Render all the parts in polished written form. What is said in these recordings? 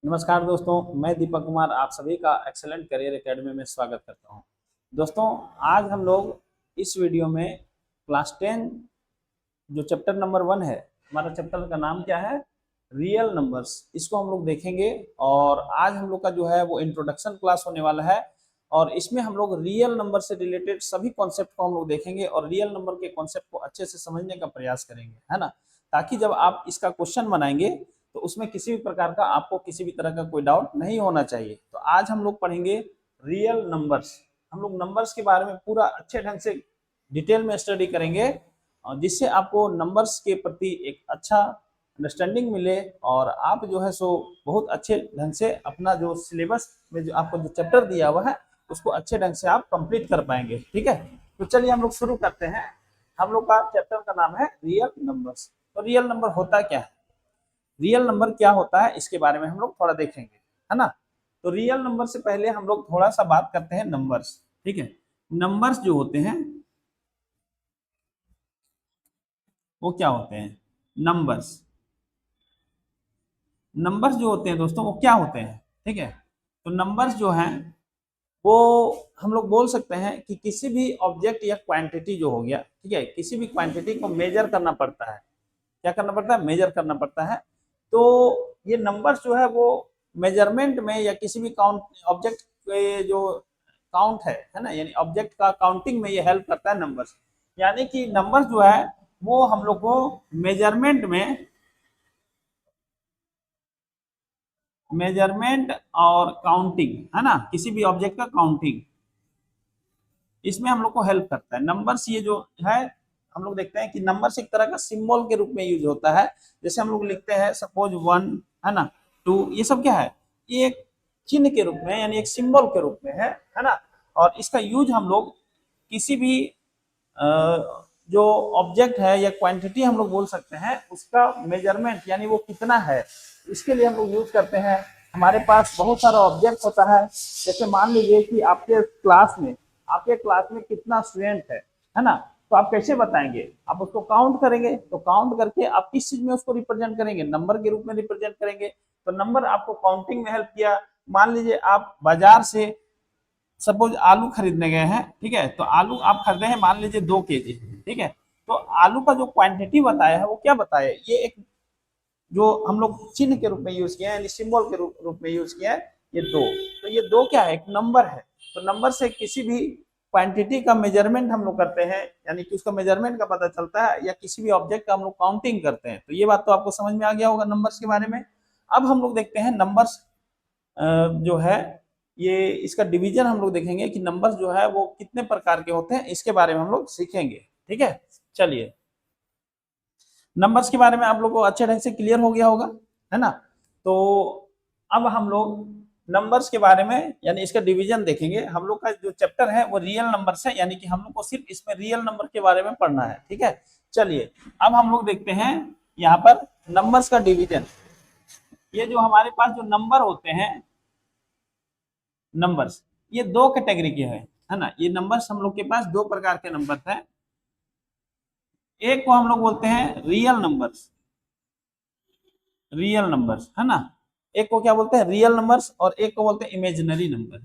नमस्कार दोस्तों, मैं दीपक कुमार आप सभी का एक्सेलेंट करियर एकेडमी में स्वागत करता हूं। दोस्तों, आज हम लोग इस वीडियो में क्लास 10 जो चैप्टर नंबर 1 है, हमारा चैप्टर का नाम क्या है? Real numbers. इसको हम लोग देखेंगे और आज हम लोग का जो है वो इंट्रोडक्शन क्लास होने वाला है और इसमें हम लोग रियल नंबर से रिलेटेड सभी कॉन्सेप्ट को हम लोग देखेंगे और रियल नंबर के कॉन्सेप्ट को अच्छे से समझने का प्रयास करेंगे, है ना, ताकि जब आप इसका क्वेश्चन बनाएंगे तो उसमें किसी भी प्रकार का आपको किसी भी तरह का कोई डाउट नहीं होना चाहिए। तो आज हम लोग पढ़ेंगे रियल नंबर्स। हम लोग नंबर्स के बारे में पूरा अच्छे ढंग से डिटेल में स्टडी करेंगे और जिससे आपको नंबर्स के प्रति एक अच्छा अंडरस्टैंडिंग मिले और आप जो है सो बहुत अच्छे ढंग से अपना जो सिलेबस में जो आपको जो चैप्टर दिया हुआ है उसको अच्छे ढंग से आप कंप्लीट कर पाएंगे। ठीक है, तो चलिए हम लोग शुरू करते हैं। हम लोग का चैप्टर का नाम है रियल नंबर्स। तो रियल नंबर होता क्या है, रियल नंबर क्या होता है, इसके बारे में हम लोग थोड़ा देखेंगे, है ना। तो रियल नंबर से पहले हम लोग थोड़ा सा बात करते हैं नंबर्स। ठीक है, नंबर्स जो होते हैं वो क्या होते हैं? नंबर्स नंबर्स जो होते हैं दोस्तों वो क्या होते हैं? ठीक है, तो नंबर्स जो हैं वो हम लोग बोल सकते हैं कि किसी भी ऑब्जेक्ट या क्वांटिटी जो हो गया, ठीक है, किसी भी क्वांटिटी को मेजर करना पड़ता है। क्या करना पड़ता है? मेजर करना पड़ता है। तो ये नंबर्स जो है वो मेजरमेंट में या किसी भी काउंट ऑब्जेक्ट के जो काउंट है ना, यानी ऑब्जेक्ट का काउंटिंग में ये हेल्प करता है नंबर्स। यानी कि नंबर्स जो है वो हम लोग को मेजरमेंट और काउंटिंग, है ना, किसी भी ऑब्जेक्ट का काउंटिंग, इसमें हम लोग को हेल्प करता है नंबर्स। ये जो है हम लोग देखते हैं कि नंबर्स एक तरह का सिंबल के रूप में यूज होता है। जैसे हम लोग लिखते हैं सपोज 1, है ना, 2, ये सब क्या है? ये एक चिन्ह के रूप में यानी एक सिंबल के रूप में है ना। और इसका यूज हम लोग किसी भी जो ऑब्जेक्ट है या क्वांटिटी हम लोग बोल सकते हैं उसका मेजरमेंट यानी वो कितना है, इसके लिए हम लोग यूज करते हैं। हमारे पास बहुत सारा ऑब्जेक्ट होता है। जैसे मान लीजिए कि आपके क्लास में कितना स्टूडेंट है ना, तो आप कैसे बताएंगे? आप उसको काउंट करेंगे। तो काउंट करके आप किस चीज में उसको रिप्रेजेंट करेंगे? नंबर के रूप में रिप्रेजेंट करेंगे। तो नंबर आपको काउंटिंग में हेल्प किया। मान लीजिए आप बाजार से सपोज आलू खरीदने गए हैं, ठीक है, तो आलू आप खरीदे हैं मान लीजिए 2 kg, ठीक है। तो आलू का जो क्वांटिटी बताया है वो क्या बताया है? ये एक जो हम लोग चिन्ह के रूप में यूज किया है यानी सिंबल के रूप में यूज किया है, ये 2। तो ये 2 क्या है? एक नंबर है। तो नंबर से किसी भी क्वांटिटी का मेजरमेंट हम लोग करते हैं, यानी कि उसका मेजरमेंट का पता चलता है, या किसी भी ऑब्जेक्ट का हम लोग काउंटिंग करते हैं। तो ये बात तो आपको समझ में आ गया होगा नंबर्स के बारे में। अब हम लोग देखते हैं नंबर्स जो है ये इसका डिवीजन हम लोग देखेंगे कि नंबर्स जो है वो कितने प्रकार के होते हैं, इसके बारे में हम लोग सीखेंगे। ठीक है, चलिए, नंबर्स के बारे में आप लोग को अच्छे ढंग से क्लियर हो गया होगा, है ना। तो अब हम लोग नंबर्स के बारे में यानी इसका डिवीजन देखेंगे। हम लोग का जो चैप्टर है वो रियल नंबर्स है, यानी कि हम लोग को सिर्फ इसमें रियल नंबर के बारे में पढ़ना है। ठीक है, चलिए, अब हम लोग देखते हैं यहाँ पर नंबर्स का डिवीजन। ये जो हमारे पास जो नंबर होते हैं, नंबर्स ये 2 कैटेगरी के है ना। ये नंबर्स हम लोग के पास 2 प्रकार के नंबर हैं। एक को हम लोग बोलते हैं रियल नंबर्स, रियल नंबर्स, है ना। एक को क्या बोलते हैं? Real numbers. और एक को बोलते हैं इमेजिनरी नंबर,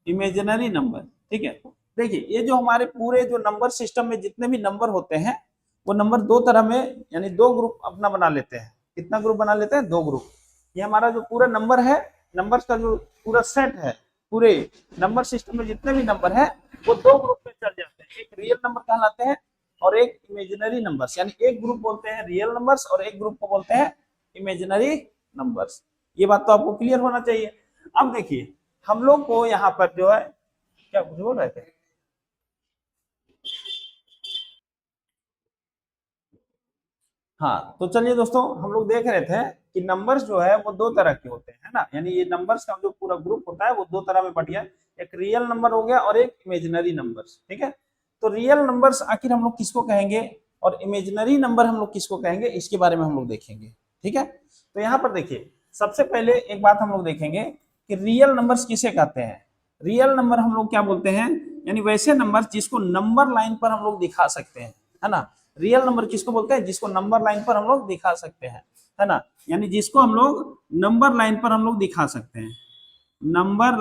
इमेजिनरी नंबर। ठीक है, देखिए ये जो हमारे पूरे जो नंबर सिस्टम में जितने भी नंबर होते हैं वो नंबर 2 तरह में यानी 2 ग्रुप अपना बना लेते हैं। कितना ग्रुप बना लेते हैं? 2 ग्रुप। ये हमारा जो पूरा नंबर है, नंबर्स का जो पूरा सेट है, पूरे नंबर सिस्टम में जितने भी नंबर है वो 2 ग्रुप में चल जाते हैं। एक रियल नंबर कहलाते हैं और एक इमेजिनरी नंबर्स, यानी एक ग्रुप बोलते हैं रियल नंबर्स और एक ग्रुप को बोलते हैं इमेजिनरी नंबर्स। ये बात तो आपको क्लियर होना चाहिए। अब देखिए हम लोग को यहाँ पर जो है, क्या कुछ बोल रहे थे? हाँ, तो चलिए दोस्तों, हम लोग देख रहे थे कि नंबर्स जो है वो 2 तरह के होते हैं, है ना। यानी ये नंबर्स का जो पूरा ग्रुप होता है वो 2 तरह में बट गया। एक रियल नंबर हो गया और एक इमेजिनरी नंबर्स। ठीक है, तो रियल नंबर्स आखिर हम लोग किसको कहेंगे और इमेजिनरी नंबर हम लोग किसको कहेंगे, इसके बारे में हम लोग देखेंगे। ठीक है, तो यहाँ पर देखिए सबसे पहले एक बात हम लोग देखेंगे कि रियल नंबर्स किसे कहते हैं। रियल नंबर हम लोग क्या बोलते हैं? यानी वैसे नंबर जिसको नंबर लाइन पर हम लोग दिखा सकते हैं, है ना। रियल नंबर किसको बोलते हैं? जिसको नंबर लाइन पर हम लोग दिखा सकते हैं, है ना, यानी जिसको हम लोग नंबर लाइन पर हम लोग दिखा सकते हैं, नंबर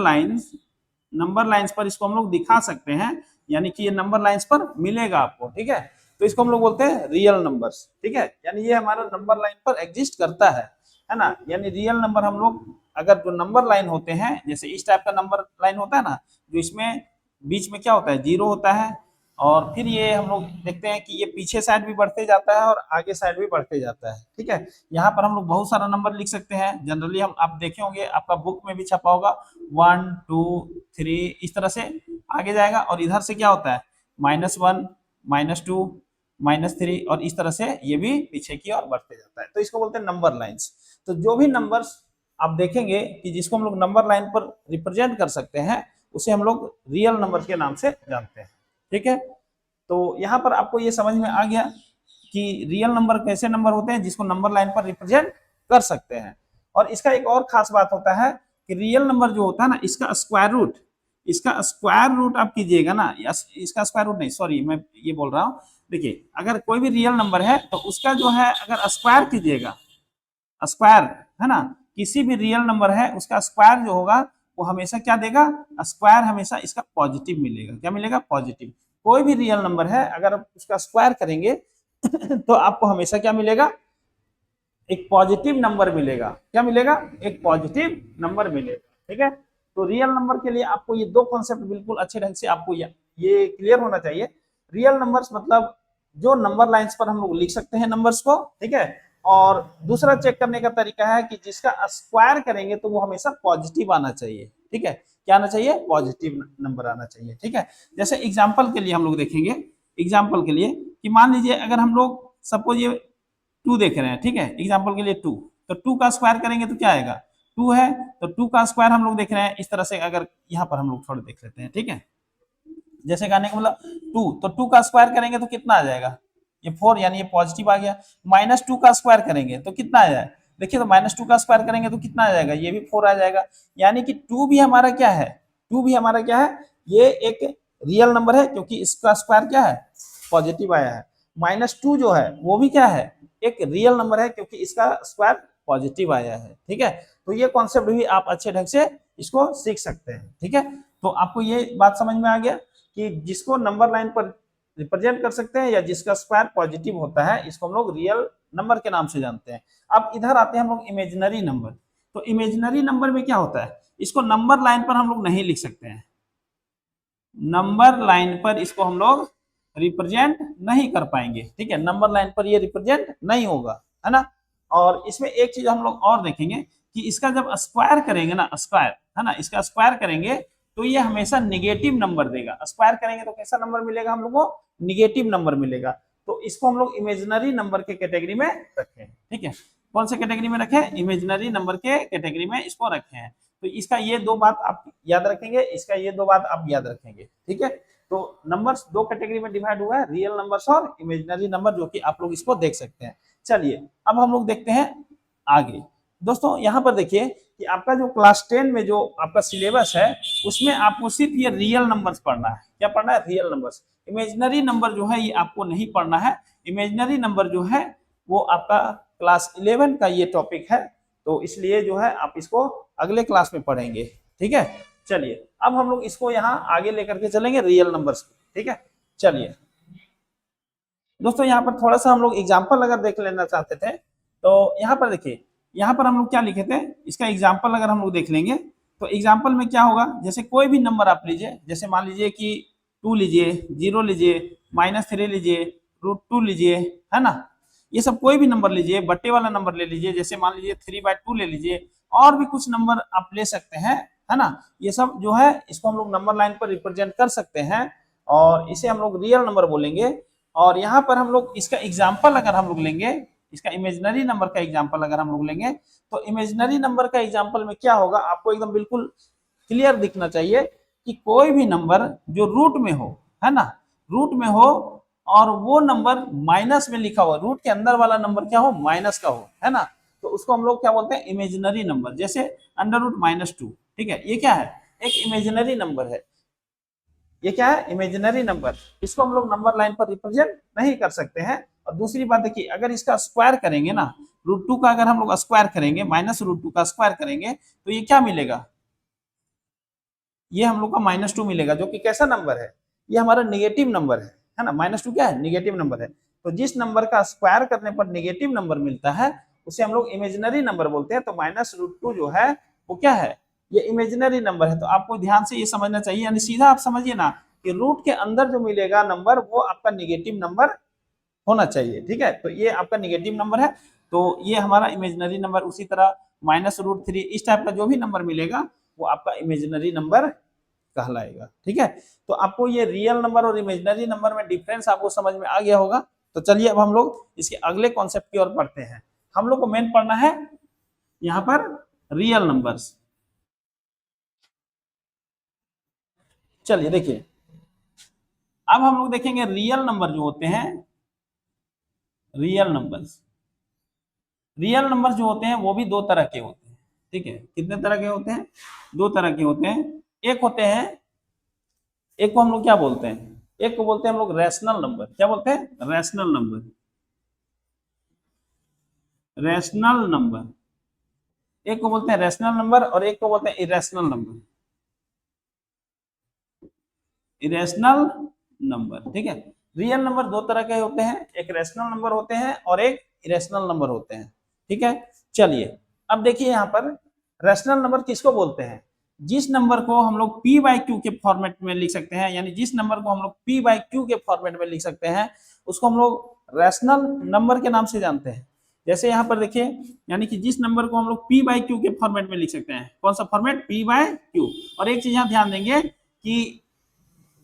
लाइंस पर इसको हम लोग दिखा सकते हैं, यानी कि ये नंबर लाइंस पर मिलेगा आपको, ठीक है, तो इसको हम लोग बोलते हैं रियल नंबर्स, ठीक है, यानी ये हमारा नंबर लाइन पर एग्जिस्ट करता है ना, यानी रियल नंबर हम लोग अगर जो नंबर लाइन होते हैं, जैसे इस टाइप का नंबर लाइन होता है ना, जो इसमें बीच में क्या होता है, जीरो होता है, और फिर ये हम लोग देखते हैं कि ये पीछे साइड भी बढ़ते जाता है और आगे साइड भी बढ़ते जाता है, ठीक है, यहाँ पर हम लोग बहुत सारा नंबर लिख सकते हैं, जनरली हम आप देखे होंगे आपका बुक में भी छपा होगा 1 2 3 इस तरह से आगे जाएगा, और इधर से क्या होता है -1 -2 -3 और इस तरह से ये भी पीछे की ओर बढ़ते जाता है, तो इसको बोलते हैं नंबर लाइंस। तो जो भी नंबर्स आप देखेंगे कि जिसको हम लोग नंबर लाइन पर रिप्रेजेंट कर सकते हैं, उसे हम लोग रियल नंबर के नाम से जानते हैं, ठीक है। तो यहाँ पर आपको ये समझ में आ गया कि रियल नंबर कैसे नंबर होते हैं जिसको नंबर लाइन पर रिप्रेजेंट कर सकते हैं। और इसका एक और खास बात होता है कि रियल नंबर जो होता है ना, इसका स्क्वायर रूट आप कीजिएगा ना, इसका स्क्वायर रूट नहीं, सॉरी मैं ये बोल रहा हूँ, देखिए अगर कोई भी रियल नंबर है तो उसका जो है अगर स्क्वायर कीजिएगा, स्क्वायर, है ना, किसी भी रियल नंबर है उसका स्क्वायर जो होगा वो हमेशा क्या देगा, स्क्वायर हमेशा इसका पॉजिटिव मिलेगा, क्या मिलेगा, पॉजिटिव। कोई भी रियल नंबर है अगर आप उसका स्क्वायर करेंगे तो आपको हमेशा क्या मिलेगा, एक पॉजिटिव नंबर मिलेगा, क्या मिलेगा, एक पॉजिटिव नंबर मिलेगा, ठीक है। तो रियल नंबर के लिए आपको ये दो कॉन्सेप्ट बिल्कुल अच्छे ढंग से आपको ये क्लियर होना चाहिए। रियल नंबर्स मतलब जो नंबर लाइंस पर हम लोग लिख सकते हैं नंबर्स को, ठीक है, और दूसरा चेक करने का तरीका है कि जिसका स्क्वायर करेंगे तो वो हमेशा पॉजिटिव आना चाहिए, ठीक है, क्या आना चाहिए, पॉजिटिव नंबर आना चाहिए, ठीक है। जैसे एग्जाम्पल के लिए हम लोग देखेंगे, एग्जाम्पल के लिए कि मान लीजिए अगर हम लोग सपोज ये 2 देख रहे हैं, ठीक है, एग्जाम्पल के लिए 2, तो 2 का स्क्वायर करेंगे तो क्या आएगा, 2 है, तो 2 का स्क्वायर हम लोग देख रहे हैं इस तरह से, अगर यहाँ पर हम लोग थोड़ा देख लेते हैं, ठीक है, जैसे कहने का मतलब 2, तो 2 का स्क्वायर करेंगे तो कितना आ जाएगा, ये 4, यानी ये पॉजिटिव आ गया। -2 का स्क्वायर करेंगे तो कितना आ जाए, देखिए तो -2 का स्क्वायर करेंगे तो कितना आ जाएगा, ये भी 4 आ जाएगा, यानी कि 2 भी हमारा क्या है, 2 भी हमारा क्या है, ये एक रियल नंबर है क्योंकि इसका स्क्वायर क्या है, पॉजिटिव आया है। -2 जो है वो भी क्या है, एक रियल नंबर है क्योंकि इसका स्क्वायर पॉजिटिव आया है, ठीक है। तो ये कॉन्सेप्ट भी आप अच्छे ढंग से इसको सीख सकते हैं, ठीक है। तो आपको ये बात समझ में आ गया कि जिसको नंबर लाइन पर रिप्रेजेंट कर सकते हैं या जिसका स्क्वायर पॉजिटिव होता है, इसको हम लोग रियल नंबर के नाम से जानते हैं। अब इधर आते हैं हम लोग इमेजिनरी नंबर। तो इमेजिनरी नंबर में क्या होता है, इसको नंबर लाइन पर हम लोग नहीं लिख सकते हैं, नंबर लाइन पर इसको हम लोग रिप्रेजेंट नहीं कर पाएंगे, ठीक है, नंबर लाइन पर ये रिप्रेजेंट नहीं होगा, है ना। और इसमें एक चीज हम लोग और देखेंगे कि इसका जब स्क्वायर करेंगे ना, स्क्वायर, है ना, इसका स्क्वायर करेंगे तो ये हमेशा निगेटिव नंबर देगा, स्क्वायर करेंगे तो कैसा नंबर मिलेगा हम लोग को, निगेटिव नंबर मिलेगा। तो इसको हम लोग इमेजिनरी नंबर के कैटेगरी में रखें, ठीक है, कौन से कैटेगरी में रखें, इमेजिनरी नंबर के कैटेगरी में इसको रखे हैं। तो इसका ये दो बात आप याद रखेंगे, इसका ये दो बात आप याद रखेंगे, ठीक है। तो नंबर्स दो कैटेगरी में डिवाइड हुआ है, रियल नंबर्स और इमेजिनरी नंबर, जो कि आप लोग इसको देख सकते हैं। चलिए अब हम लोग देखते हैं आगे। दोस्तों यहाँ पर देखिए कि आपका जो क्लास 10 में जो आपका सिलेबस है उसमें आपको सिर्फ ये रियल नंबर्स पढ़ना है, क्या पढ़ना है, रियल नंबर्स। इमेजिनरी नंबर जो है ये आपको नहीं पढ़ना है, इमेजिनरी नंबर जो है वो आपका क्लास 11 का ये टॉपिक है, तो इसलिए जो है आप इसको अगले क्लास में पढ़ेंगे, ठीक है। चलिए अब हम लोग इसको यहाँ आगे लेकर के चलेंगे रियल नंबर्स, ठीक है। चलिए दोस्तों यहाँ पर थोड़ा सा हम लोग एग्जाम्पल अगर देख लेना चाहते थे तो यहाँ पर देखिए, यहाँ पर हम लोग क्या लिखे थे, इसका एग्जाम्पल अगर हम लोग देख लेंगे तो एग्जाम्पल में क्या होगा, जैसे कोई भी नंबर आप लीजिए, जैसे मान लीजिए कि 2 लीजिए, 0 लीजिए, -3 लीजिए, √2 लीजिए, है ना, ये सब कोई भी नंबर लीजिए, बट्टे वाला नंबर ले लीजिए, जैसे मान लीजिए 3/2 ले लीजिए, और भी कुछ नंबर आप ले सकते हैं, है ना, ये सब जो है इसको हम लोग नंबर लाइन पर रिप्रेजेंट कर सकते हैं और इसे हम लोग रियल नंबर बोलेंगे। और यहाँ पर हम लोग इसका एग्जाम्पल अगर हम लोग लेंगे, इसका इमेजिनरी नंबर का एग्जाम्पल अगर हम लोग लेंगे तो इमेजिनरी नंबर का एग्जाम्पल में क्या होगा, आपको एकदम बिल्कुल क्लियर दिखना चाहिए कि कोई भी नंबर जो रूट में हो, है ना, रूट में हो और वो नंबर माइनस में लिखा हुआ, रूट के अंदर वाला नंबर क्या हो, माइनस का हो, है ना, तो उसको हम लोग क्या बोलते हैं, इमेजिनरी नंबर। जैसे √-2, ठीक है, ये क्या है, एक इमेजिनरी नंबर है। ये क्या है, इमेजिनरी नंबर, इसको हम लोग नंबर लाइन पर रिप्रेजेंट नहीं कर सकते हैं। और दूसरी बात देखिए, अगर इसका स्क्वायर करेंगे ना, √2 का अगर हम लोग स्क्वायर करेंगे, -√2 का स्क्वायर करेंगे, तो ये क्या मिलेगा, ये हम लोग का -2 मिलेगा, जो कि कैसा नंबर है, ये हमारा निगेटिव नंबर है ना। -2 क्या है, निगेटिव नंबर है। तो जिस नंबर का स्क्वायर करने पर निगेटिव नंबर मिलता है उसे हम लोग इमेजिनरी नंबर बोलते हैं। तो -√2 जो है वो क्या है, ये इमेजिनरी नंबर है। तो आपको ध्यान से ये समझना चाहिए, यानी सीधा आप समझिए ना कि रूट के अंदर जो मिलेगा नंबर वो आपका निगेटिव नंबर होना चाहिए, ठीक है। तो ये आपका निगेटिव नंबर है, तो ये हमारा इमेजिनरी नंबर। उसी तरह -√3 इस टाइप का जो भी नंबर मिलेगा वो आपका इमेजिनरी नंबर कहलाएगा, ठीक है। तो आपको ये रियल नंबर और इमेजिनरी नंबर में डिफरेंस आपको समझ में आ गया होगा। तो चलिए अब हम लोग इसके अगले कॉन्सेप्ट की ओर पढ़ते हैं। हम लोग को मेन पढ़ना है यहाँ पर रियल नंबर्स। चलिए देखिए, अब हम लोग देखेंगे रियल नंबर जो होते हैं, रियल नंबर्स, रियल नंबर जो होते हैं वो भी दो तरह के होते हैं, ठीक है। कितने तरह के होते हैं, दो तरह के होते हैं। एक होते हैं, एक को हम लोग क्या बोलते हैं, एक को बोलते हैं हम लोग रैशनल नंबर। क्या बोलते हैं, रैशनल नंबर, रैशनल नंबर। एक को बोलते हैं रैशनल नंबर और एक को बोलते हैं इरेशनल नंबर, इरेशनल नंबर, ठीक है। रियल नंबर दो तरह के होते हैं, एक रैशनल नंबर होते हैं और एक इरेशनल नंबर होते हैं, ठीक है। चलिए अब देखिए यहाँ पर रैशनल नंबर किसको बोलते हैं, जिस नंबर को हम लोग p/q के फॉर्मेट में लिख सकते हैं, यानी जिस नंबर को हम लोग p/q के फॉर्मेट में लिख सकते हैं उसको हम लोग रैशनल नंबर के नाम से जानते हैं। जैसे यहाँ पर देखिए, यानी कि जिस नंबर को हम लोग p/q के फॉर्मेट में लिख सकते हैं, कौन सा फॉर्मेट, p/q। और एक चीज यहाँ ध्यान देंगे कि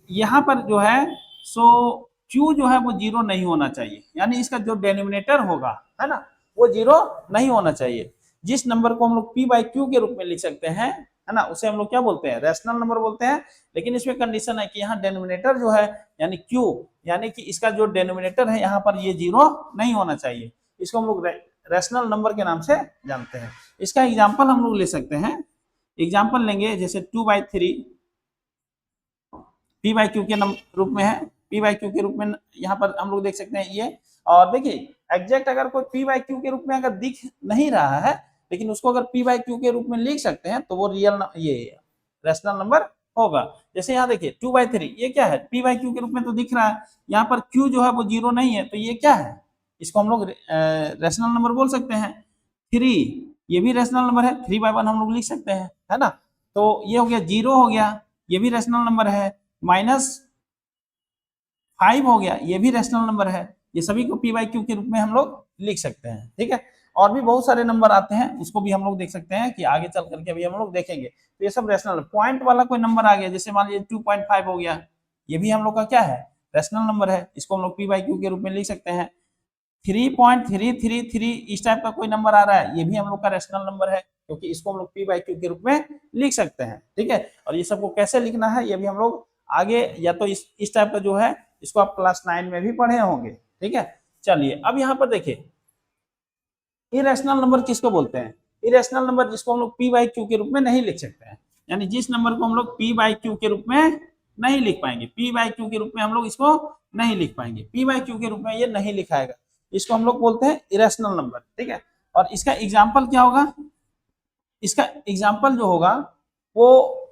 यहाँ पर जो है सो q जो है वो जीरो नहीं होना चाहिए, यानी इसका जो डेनोमिनेटर होगा है ना वो जीरो नहीं होना चाहिए। जिस नंबर को हम लोग p/q के रूप में लिख सकते हैं है ना, उसे हम लोग क्या बोलते हैं, रैशनल नंबर बोलते हैं। लेकिन इसमें कंडीशन है कि यहाँ डेनोमिनेटर जो है यानी q, यानी कि इसका जो डेनोमिनेटर है यहाँ पर ये जीरो नहीं होना चाहिए। इसको हम लोग रैशनल नंबर के नाम से जानते हैं। इसका एग्जाम्पल हम लोग ले सकते हैं, एग्जाम्पल लेंगे जैसे 2/3 p/q के रूप में है, p/q के रूप में यहाँ पर हम लोग देख सकते हैं ये। और देखिए एग्जैक्ट अगर कोई p/q के रूप में अगर दिख नहीं रहा है, लेकिन उसको अगर p/q के रूप में लिख सकते हैं तो वो रियल ये रैशनल नंबर होगा। जैसे यहाँ देखिए 2/3 ये क्या है, p/q के रूप में तो दिख रहा है, यहाँ पर q जो है वो जीरो नहीं है, तो ये क्या है, इसको हम लोग रैशनल नंबर बोल सकते हैं। 3 ये भी रैशनल नंबर है, 3/1 हम लोग लिख सकते हैं, है ना। तो ये हो गया, 0 हो गया, ये भी रैशनल नंबर है, -5 हो गया, ये भी रैशनल नंबर है। ये सभी को p/q के रूप में हम लोग लिख सकते हैं, ठीक है। और भी बहुत सारे नंबर आते हैं, उसको भी हम लोग देख सकते हैं कि आगे चल करके अभी हम लोग देखेंगे। तो ये सब रैशनल, पॉइंट वाला कोई नंबर आ गया, जैसे मान लीजिए 2.5 हो गया, ये भी हम लोग का क्या है, रैशनल नंबर है, इसको हम लोग p/q के रूप में लिख सकते हैं। 3.333 इस टाइप का कोई नंबर आ रहा है, ये भी हम लोग का रैशनल नंबर है, क्योंकि इसको हम लोग p/q के रूप में लिख सकते हैं, ठीक है। और ये सबको कैसे लिखना है ये भी हम लोग आगे, या तो इस टाइप का जो है इसको आप क्लास 9 में भी पढ़े होंगे, ठीक है। चलिए अब यहाँ पर देखिए, इरेशनल नंबर किसको बोलते हैं, इरेशनल नंबर जिसको हम लोग p/q के रूप में नहीं लिख सकते हैं, यानी जिस नंबर को हम लोग p/q के रूप में नहीं लिख पाएंगे, p/q के रूप में हम लोग इसको नहीं लिख पाएंगे, p/q के रूप में ये नहीं लिखाएगा, इसको हम लोग बोलते हैं इरेशनल नंबर, ठीक है। और इसका एग्जाम्पल क्या होगा, इसका एग्जाम्पल जो होगा वो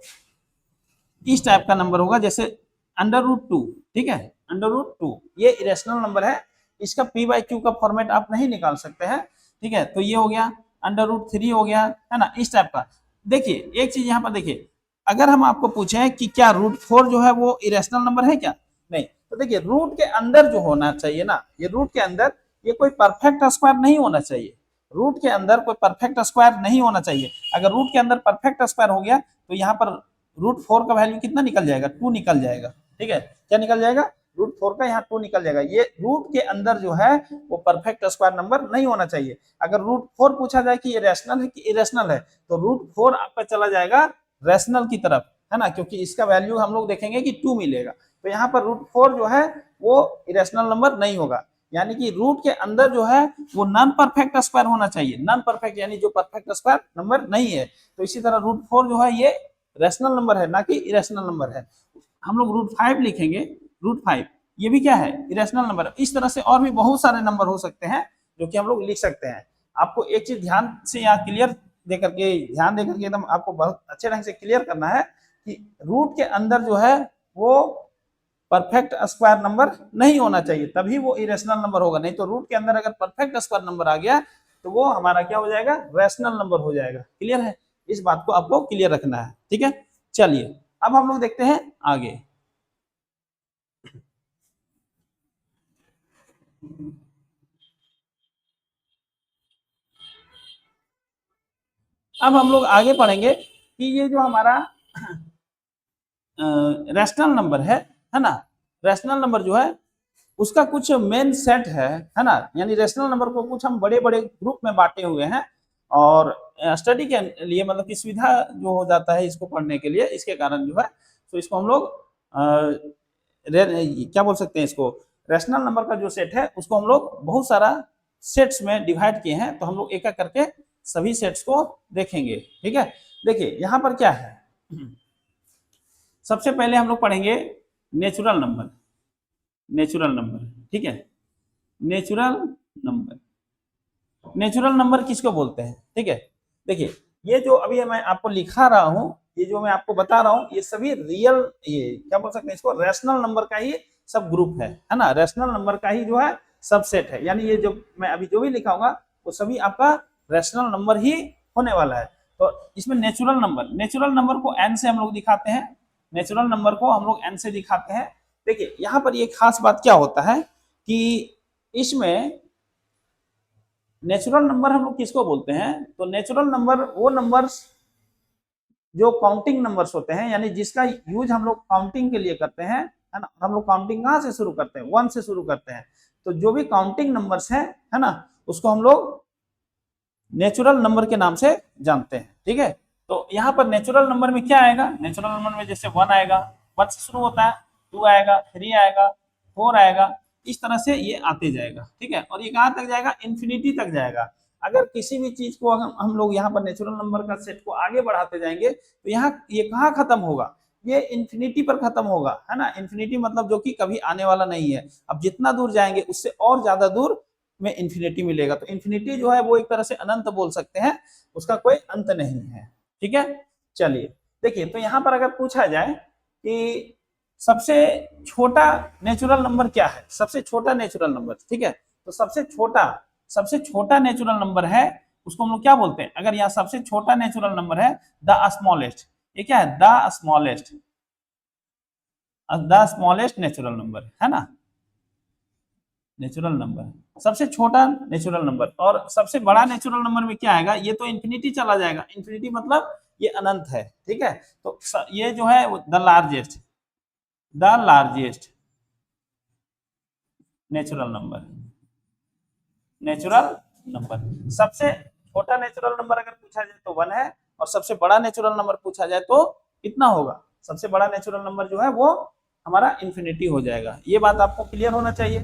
इस टाइप का नंबर होगा, जैसे √2, ठीक है, √2 ये इरेशनल नंबर है, इसका p/q का फॉर्मेट आप नहीं निकाल सकते हैं, ठीक है। तो ये हो गया, √3 हो गया, है ना, इस टाइप का। देखिए एक चीज यहाँ पर देखिए, अगर हम आपको पूछे कि क्या √4 जो है वो इरेशनल नंबर है क्या, नहीं, तो देखिए रूट के अंदर जो होना चाहिए ना, ये रूट के अंदर ये कोई परफेक्ट स्क्वायर नहीं होना चाहिए, रूट के अंदर कोई परफेक्ट स्क्वायर नहीं होना चाहिए। अगर रूट के अंदर परफेक्ट स्क्वायर हो गया तो यहाँ पर √4 का वैल्यू कितना निकल जाएगा, 2 निकल जाएगा, ठीक है। क्या निकल जाएगा, √4 का यहाँ 2 निकल जाएगा। ये रूट के अंदर जो है वो परफेक्ट स्क्वायर नंबर नहीं होना चाहिए। अगर √4 पूछा जाए कि ये रैशनल है कि इरेशनल है, तो √4 आपका चला जाएगा रैशनल की तरफ, है ना, क्योंकि इसका वैल्यू हम लोग देखेंगे कि 2 मिलेगा। तो यहाँ पर √4 जो है वो इरेशनल नंबर नहीं होगा, यानी कि रूट के अंदर जो है वो नॉन परफेक्ट स्क्वायर होना चाहिए, नॉन परफेक्ट यानी जो परफेक्ट स्क्वायर नंबर नहीं है। तो इसी तरह √4 जो है ये रैशनल नंबर है, ना कि इरेशनल नंबर है। हम लोग √5 लिखेंगे, √5 ये भी क्या है, इरेशनल नंबर। इस तरह से और भी बहुत सारे नंबर हो सकते हैं जो कि हम लोग लिख सकते हैं। आपको एक चीज ध्यान से यहाँ क्लियर देकर के, ध्यान देकर के एकदम आपको बहुत अच्छे ढंग से क्लियर करना है कि रूट के अंदर जो है वो परफेक्ट स्क्वायर नंबर नहीं होना चाहिए, तभी वो इरेशनल नंबर होगा। नहीं तो रूट के अंदर अगर परफेक्ट स्क्वायर नंबर आ गया तो वो हमारा क्या हो जाएगा, रैशनल नंबर हो जाएगा। क्लियर है, इस बात को आपको क्लियर रखना है। ठीक है, चलिए अब हम लोग देखते हैं आगे। अब हम लोग आगे पढ़ेंगे कि ये जो हमारा रैशनल नंबर है ना, रैशनल नंबर जो है उसका कुछ मेन सेट है ना। यानी रैशनल नंबर को कुछ हम बड़े बड़े ग्रुप में बांटे हुए हैं, और स्टडी के लिए मतलब कि सुविधा जो हो जाता है इसको पढ़ने के लिए, इसके कारण जो है तो इसको हम लोग क्या बोल सकते हैं, इसको रैशनल नंबर का जो सेट है उसको हम लोग बहुत सारा सेट्स में डिवाइड किए हैं। तो हम लोग एक एक करके सभी सेट्स को देखेंगे। ठीक है, देखिए यहाँ पर क्या है, सबसे पहले हम लोग पढ़ेंगे नेचुरल नंबर। नेचुरल नंबर, ठीक है, नेचुरल नंबर। नेचुरल नंबर किसको बोलते हैं, ठीक है। देखिए ये जो अभी मैं आपको लिखा रहा हूं, ये जो मैं आपको बता रहा हूं, ये सभी रियल, ये क्या बोल सकते हैं इसको, रैशनल नंबर का ही सब ग्रुप है ना, रैशनल नंबर का ही जो है सबसेट है। यानी ये जो मैं अभी जो भी लिखाऊंगा वो सभी आपका रैशनल नंबर ही होने वाला है। तो इसमें नेचुरल नंबर, नेचुरल नंबर को एन से हम लोग दिखाते हैं, नेचुरल नंबर को हम लोग एन से दिखाते हैं। देखिए यहाँ पर ये खास बात क्या होता है कि इसमें नेचुरल नंबर हम लोग किसको बोलते हैं, तो नेचुरल नंबर वो नंबर्स जो काउंटिंग नंबर्स होते हैं, यानी जिसका यूज हम लोग काउंटिंग के लिए करते हैं, है ना। हम लोग काउंटिंग कहाँ से शुरू करते हैं, 1 से शुरू करते हैं। तो जो भी काउंटिंग नंबर्स हैं, है ना, उसको हम लोग नेचुरल नंबर के नाम से जानते हैं। ठीक है, तो यहाँ पर नेचुरल नंबर में क्या आएगा, नेचुरल नंबर में जैसे 1 आएगा, 1 से शुरू होता है, 2 आएगा, 3 आएगा, 4 आएगा, इस तरह से ये आते जाएगा। ठीक है, और ये कहाँ तक जाएगा, इन्फिनिटी तक जाएगा। अगर किसी भी चीज को हम लोग यहाँ पर नेचुरल नंबर का सेट को आगे बढ़ाते जाएंगे तो यहाँ ये कहाँ खत्म होगा, ये इन्फिनिटी पर खत्म होगा, है ना। इन्फिनिटी मतलब जो कि कभी आने वाला नहीं है। अब जितना दूर जाएंगे उससे और ज्यादा दूर में इन्फिनिटी मिलेगा। तो इन्फिनिटी जो है वो एक तरह से अनंत बोल सकते हैं, उसका कोई अंत नहीं है। ठीक है, चलिए देखिए, तो यहाँ पर अगर पूछा जाए कि सबसे छोटा नेचुरल नंबर क्या है, सबसे छोटा नेचुरल नंबर, ठीक है, तो सबसे छोटा नेचुरल नंबर है उसको हम लोग क्या बोलते हैं, अगर यहाँ सबसे छोटा नेचुरल नंबर है द स्मॉलेस्ट, ये क्या है, द स्मॉलेस्ट नेचुरल नंबर, है ना, नेचुरल नंबर सबसे छोटा नेचुरल नंबर। और सबसे बड़ा नेचुरल नंबर में क्या आएगा, ये तो इन्फिनिटी चला जाएगा, इन्फिनिटी मतलब ये अनंत है। ठीक है, तो ये जो है the largest natural number, natural number. सबसे छोटा नेचुरल नंबर अगर पूछा जाए तो 1 है, और सबसे बड़ा नेचुरल नंबर पूछा जाए तो कितना होगा, सबसे बड़ा नेचुरल नंबर जो है वो हमारा इन्फिनिटी हो जाएगा। ये बात आपको क्लियर होना चाहिए।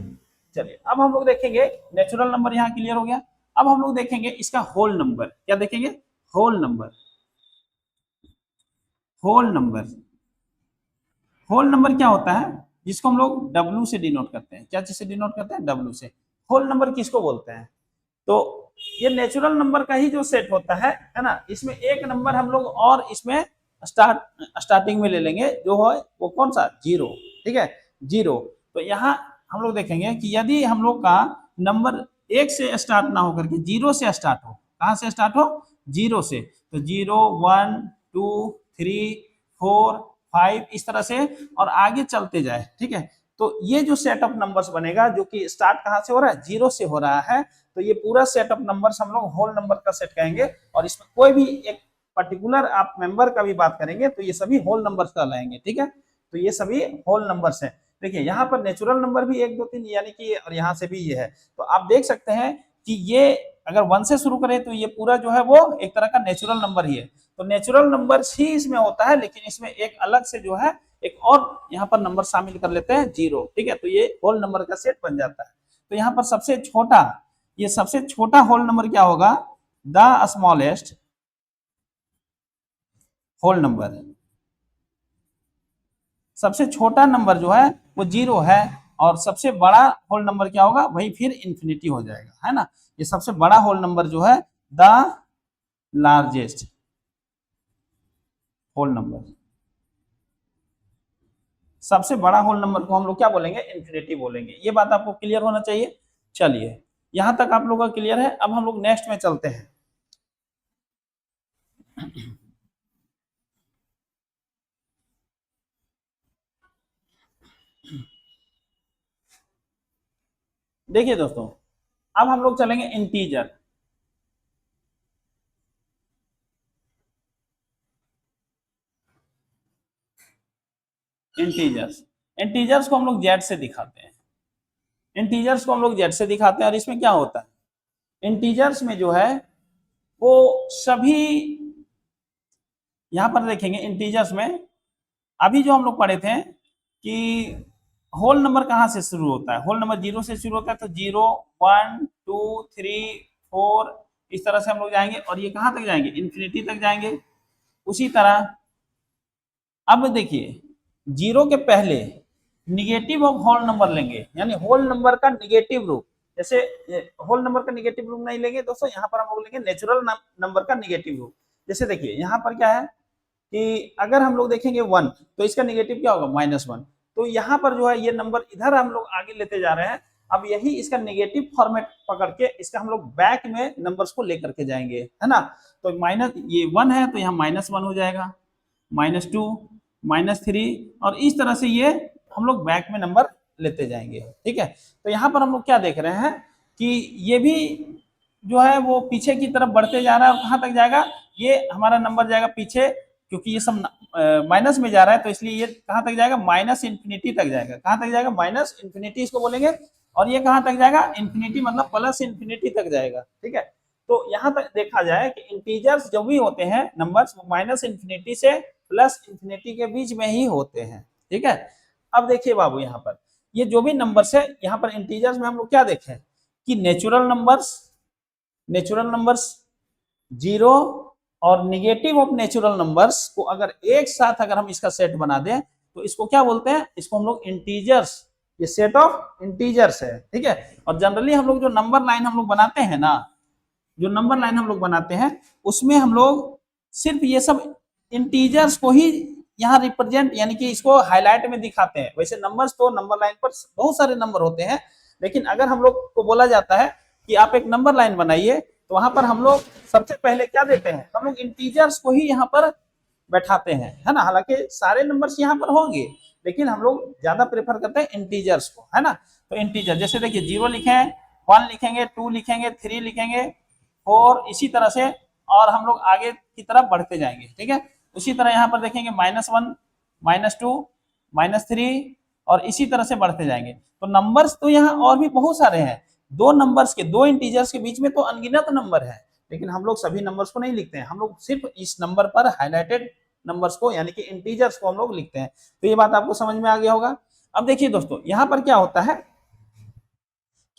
चलिए अब हम लोग देखेंगे, नेचुरल नंबर यहाँ क्लियर हो गया। अब हम लोग देखेंगे इसका होल नंबर, क्या देखेंगे, whole number. Whole number, whole number क्या होता है, जिसको हम लोग W से डिनोट करते हैं, क्या चीज से डिनोट करते हैं, W से। होल नंबर किसको बोलते हैं, तो ये नेचुरल नंबर का ही जो सेट होता है ना, इसमें एक नंबर हम लोग और इसमें स्टार्टिंग में ले लेंगे, जो है वो कौन सा, 0। ठीक है, 0। तो यहाँ हम लोग देखेंगे कि यदि हम लोग का नंबर 1 से स्टार्ट ना होकर के 0 से स्टार्ट हो, कहाँ से स्टार्ट हो, 0 से, तो 0, 1, 2, 3, 4, 5 इस तरह से और आगे चलते जाए। ठीक है, तो ये जो सेट ऑफ नंबर्स बनेगा, जो कि स्टार्ट कहाँ से हो रहा है, 0 से हो रहा है, तो ये पूरा सेट ऑफ नंबर्स हम लोग होल नंबर का सेट कहेंगे। और इसमें कोई भी एक पर्टिकुलर आप मेंबर का भी बात करेंगे तो ये सभी होल नंबर्स कहलाएंगे। ठीक है, तो ये सभी होल नंबर्स हैं। देखिए यहाँ पर नेचुरल नंबर भी 1, 2, 3 यानी कि, और यहाँ से भी ये है, तो आप देख सकते हैं कि ये अगर 1 से शुरू करें तो ये पूरा जो है वो एक तरह का नेचुरल नंबर ही है। तो नेचुरल नंबर ही इसमें होता है, लेकिन इसमें एक अलग से जो है एक और यहाँ पर नंबर शामिल कर लेते हैं, 0। ठीक है, तो ये होल नंबर का सेट बन जाता है। तो यहाँ पर सबसे छोटा, ये सबसे छोटा होल नंबर क्या होगा, द स्मॉलेस्ट होल नंबर। सबसे छोटा नंबर जो है वो 0 है, और सबसे बड़ा होल नंबर क्या होगा, वही फिर इंफिनिटी हो जाएगा, है ना। ये सबसे बड़ा होल नंबर जो है द लार्जेस्ट होल नंबर, सबसे बड़ा होल नंबर को हम लोग क्या बोलेंगे, इंफिनिटी बोलेंगे। ये बात आपको क्लियर होना चाहिए। चलिए यहां तक आप लोगों का क्लियर है। अब हम लोग नेक्स्ट में चलते हैं। देखिए दोस्तों, अब हम लोग चलेंगे इंटीजर। इंटीजर्स, इंटीजर्स को हम लोग जेड से दिखाते हैं। इंटीजर्स को हम लोग जेड से दिखाते हैं, और इसमें क्या होता है, इंटीजर्स में जो है वो सभी, यहां पर देखेंगे इंटीजर्स में अभी जो हम लोग पढ़े थे कि होल नंबर कहां से शुरू होता है, होल नंबर 0 से शुरू होता है, तो 0 1 2 3 4 इस तरह से हम लोग जाएंगे, और ये कहां तक जाएंगे, इन्फिनिटी तक जाएंगे। उसी तरह अब देखिए, 0 के पहले निगेटिव ऑफ होल नंबर लेंगे, यानी होल नंबर का निगेटिव रूप। जैसे होल नंबर का निगेटिव रूप नहीं लेंगे दोस्तों, यहाँ पर हम लोग लेंगे नेचुरल नंबर का निगेटिव रूप। जैसे देखिए यहाँ पर क्या है कि अगर हम लोग देखेंगे 1, तो इसका निगेटिव क्या होगा, -1। तो यहाँ पर जो है ये नंबर इधर हम लोग आगे लेते जा रहे हैं। अब यही इसका निगेटिव फॉर्मेट पकड़ के इसका हम लोग बैक में नंबर्स को लेकर के जाएंगे, है ना। तो माइनस ये 1 है, तो यहाँ -1 हो जाएगा, -2 -3, और इस तरह से ये हम लोग बैक में नंबर लेते जाएंगे, ठीक है। तो यहाँ पर हम लोग क्या देख रहे हैं कि ये भी जो है वो पीछे की तरफ बढ़ते जा रहा है, और कहाँ तक जाएगा, ये हमारा नंबर जाएगा पीछे, क्योंकि ये सब माइनस में जा रहा है, तो इसलिए ये कहाँ तक जाएगा, -इंफिनिटी तक जाएगा। कहाँ तक जाएगा, -इंफिनिटी इसको बोलेंगे। और ये कहाँ तक जाएगा, इंफिनिटी मतलब +इंफिनिटी तक जाएगा, ठीक है। तो यहाँ तक देखा जाए कि इंटीजर्स जो भी होते हैं नंबर्स, -इंफिनिटी से +इंफिनिटी के बीच में ही होते हैं, ठीक है। अब देखिए बाबू, यहाँ पर ये जो भी नंबर्स है, यहाँ पर इंटीजर्स में हम लोग क्या देखें कि नेचुरल नंबर्स 0 और निगेटिव ऑफ नेचुरल नंबर्स को अगर एक साथ अगर हम इसका सेट बना दें, तो इसको क्या बोलते हैं, इसको हम लोग इंटीजर्स, ये सेट ऑफ इंटीजर्स है, ठीक है। और जनरली हम लोग जो नंबर लाइन हम लोग बनाते हैं ना, जो नंबर लाइन हम लोग बनाते हैं, उसमें हम लोग सिर्फ ये सब इंटीजर्स को ही यहाँ रिप्रेजेंट, यानी कि इसको हाईलाइट में दिखाते हैं। वैसे नंबर्स तो नंबर लाइन पर बहुत सारे नंबर होते हैं, लेकिन अगर हम लोग को बोला जाता है कि आप एक नंबर लाइन बनाइए, तो वहां पर हम लोग सबसे पहले क्या देते हैं, हम लोग इंटीजर्स को ही यहाँ पर बैठाते हैं, है ना। हालांकि सारे नंबर्स यहाँ पर होंगे, लेकिन हम लोग ज्यादा प्रेफर करते हैं इंटीजर्स को, है ना। तो इंटीजर जैसे देखिए 0 लिखे, 1 लिखेंगे, 2 लिखेंगे, 3 लिखेंगे, 4 इसी तरह से, और हम लोग आगे की तरफ बढ़ते जाएंगे, ठीक है। उसी तरह यहाँ पर देखेंगे -1 -2 -3, और इसी तरह से बढ़ते जाएंगे। तो नंबर्स तो यहाँ और भी बहुत सारे हैं, दो इंटीजर्स के बीच में तो अनगिनत नंबर है, लेकिन हम लोग सभी नंबर्स को नहीं लिखते हैं, हम लोग सिर्फ इस नंबर पर हाईलाइटेड नंबर्स को, यानी कि इंटीजर्स को हम लोग लिखते हैं। तो ये बात आपको समझ में आ गया होगा। अब देखिए दोस्तों, यहाँ पर क्या होता है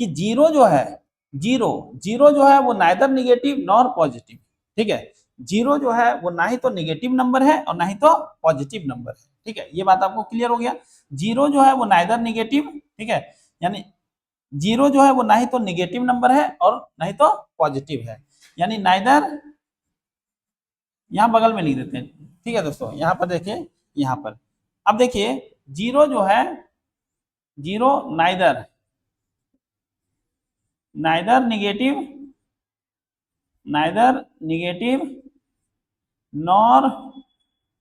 कि जीरो जो है, जीरो जीरो जो है वो नाइदर निगेटिव नॉर पॉजिटिव, ठीक है। जीरो जो है वो ना ही तो निगेटिव नंबर है और ना ही तो पॉजिटिव नंबर है, ठीक है। ये बात आपको क्लियर हो गया। जीरो जो है वो नाइदर निगेटिव, ठीक है, यानी जीरो जो है वो ना ही तो निगेटिव नंबर है और ना ही तो पॉजिटिव है, यानी नाइदर, यहाँ बगल में लिख देते हैं, ठीक है दोस्तों। यहाँ पर देखिए, यहाँ पर अब देखिए जीरो जो है, zero neither neither negative nor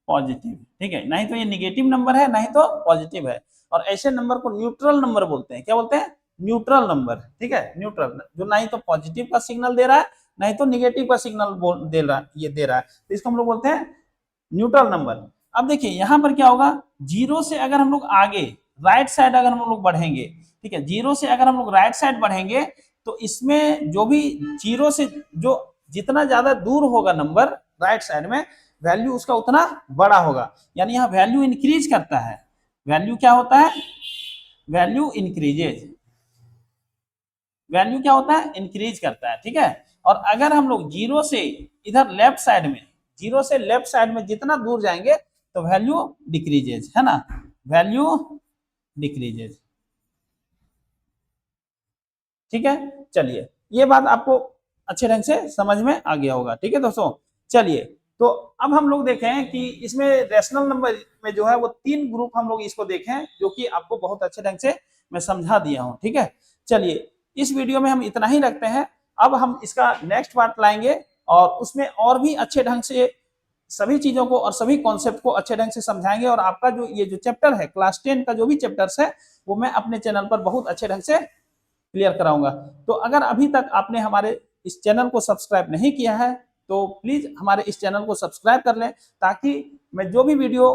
positive, ठीक है। नहीं तो ये निगेटिव नंबर है, नहीं तो पॉजिटिव है। और ऐसे नंबर को न्यूट्रल नंबर बोलते हैं। क्या बोलते हैं, न्यूट्रल नंबर, ठीक है। न्यूट्रल जो ना ही तो पॉजिटिव का सिग्नल दे रहा है, नहीं तो निगेटिव का सिग्नल दे रहा है, तो इसको हम लोग बोलते हैं न्यूट्रल नंबर। अब देखिए यहाँ पर क्या होगा, जीरो से अगर हम लोग आगे राइट साइड अगर हम लोग बढ़ेंगे, ठीक है, जीरो से अगर हम लोग राइट साइड बढ़ेंगे, तो इसमें जो भी जीरो से जो जितना ज्यादा दूर होगा नंबर राइट साइड में, वैल्यू उसका उतना बड़ा होगा, यानी यहाँ वैल्यू इंक्रीज करता है। वैल्यू क्या होता है, वैल्यू इंक्रीजेज, वैल्यू क्या होता है, इंक्रीज करता है, ठीक है। और अगर हम लोग जीरो से इधर लेफ्ट साइड में, जीरो से लेफ्ट साइड में जितना दूर जाएंगे, तो वैल्यू डिक्रीजेज, है ना। Value decreases. ठीक है, चलिए ये बात आपको अच्छे ढंग से समझ में आ गया होगा। ठीक है दोस्तों, चलिए तो अब हम लोग देखें कि इसमें रेशनल नंबर में जो है वो 3 ग्रुप हम लोग इसको देखें, जो कि आपको बहुत अच्छे ढंग से मैं समझा दिया हूं। ठीक है, चलिए इस वीडियो में हम इतना ही रखते हैं। अब हम इसका नेक्स्ट पार्ट लाएंगे और उसमें और भी अच्छे ढंग से सभी चीजों को और सभी कॉन्सेप्ट को अच्छे ढंग से समझाएंगे। और आपका जो ये जो चैप्टर है क्लास 10 का जो भी चैप्टर्स है वो मैं अपने चैनल पर बहुत अच्छे ढंग से क्लियर कराऊंगा। तो अगर अभी तक आपने हमारे इस चैनल को सब्सक्राइब नहीं किया है तो प्लीज हमारे इस चैनल को सब्सक्राइब कर लें, ताकि मैं जो भी वीडियो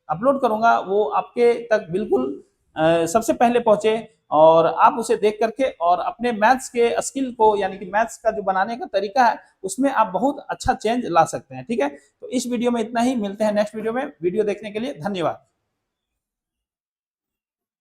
अपलोड करूंगा वो आपके तक बिल्कुल सबसे पहले पहुंचे और आप उसे देख करके और अपने मैथ्स के स्किल को, यानी कि मैथ्स का जो बनाने का तरीका है उसमें आप बहुत अच्छा चेंज ला सकते हैं। ठीक है, तो इस वीडियो में इतना ही, मिलते हैं नेक्स्ट वीडियो में। वीडियो देखने के लिए धन्यवाद।